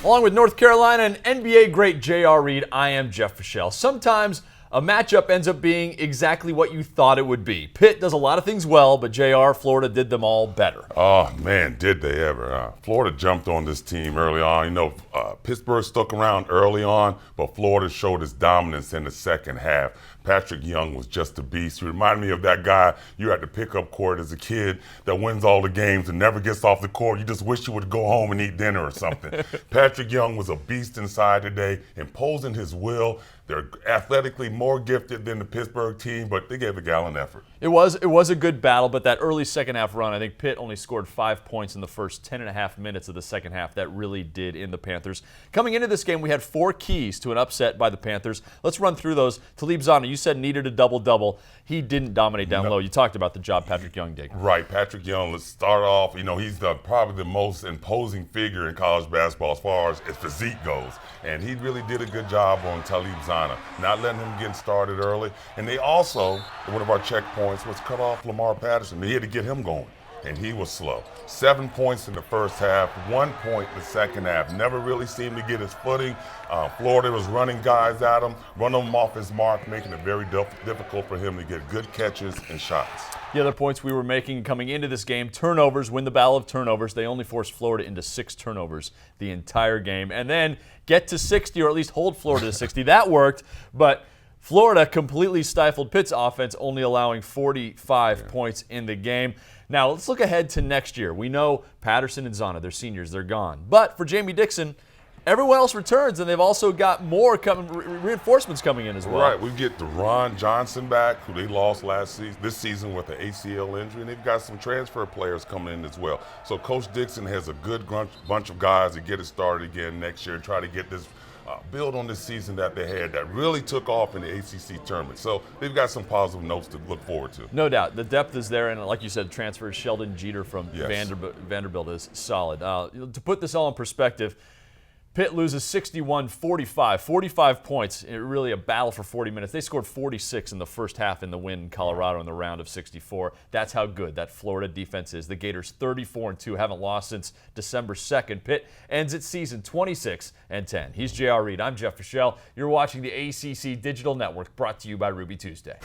Along with North Carolina and NBA great J.R. Reid, I am Jeff Fischel. Sometimes a matchup ends up being exactly what you thought it would be. Pitt does a lot of things well, but J.R., Florida did them all better. Oh, man, did they ever. Florida jumped on this team early on. Pittsburgh stuck around early on, but Florida showed its dominance in the second half. Patrick Young was just a beast. He reminded me of that guy you had to pick up court as a kid that wins all the games and never gets off the court. You just wish you would go home and eat dinner or something. Patrick Young was a beast inside today, imposing his will. They're athletically more gifted than the Pittsburgh team, but they gave a gallant effort. It was a good battle, but that early second half run, I think Pitt only scored 5 points in the first 10.5 minutes of the second half. That really did in the Panthers. Coming into this game, we had 4 keys to an upset by the Panthers. Let's run through those. Talib, Zanna, you said needed a double-double. He didn't dominate down low. You talked about the job Patrick Young did. Right, Patrick Young, let's start off. He's probably the most imposing figure in college basketball as far as his physique goes. And he really did a good job on Talib, Zanna, not letting him get started early. And they also, one of our checkpoints was cut off Lamar Patterson. They had to get him going, and he was slow. 7 points in the first half, 1 point in the second half. Never really seemed to get his footing. Florida was running guys at him, running him off his mark, making it very difficult for him to get good catches and shots. The other points we were making coming into this game, turnovers, win the battle of turnovers. They only forced Florida into 6 turnovers the entire game. And then get to 60, or at least hold Florida to 60. That worked, but Florida completely stifled Pitt's offense, only allowing 45 points in the game. Now, let's look ahead to next year. We know Patterson and Zanna, they're seniors, they're gone. But for Jamie Dixon, everyone else returns, and they've also got more reinforcements coming in as well. Right, we get Deron Johnson back, who they lost this season with an ACL injury, and they've got some transfer players coming in as well. So Coach Dixon has a good bunch of guys to get it started again next year and try to get this build on this season that they had that really took off in the ACC tournament. So they've got some positive notes to look forward to. No doubt. The depth is there, and like you said, transfers Sheldon Jeter from Vanderbilt is solid. To put this all in perspective, Pitt loses 61-45, 45 points. Really a battle for 40 minutes. They scored 46 in the first half in the win in Colorado in the round of 64. That's how good that Florida defense is. The Gators 34-2, haven't lost since December 2nd. Pitt ends its season 26-10. He's J.R. Reid. I'm Jeff Fischel. You're watching the ACC Digital Network, brought to you by Ruby Tuesday.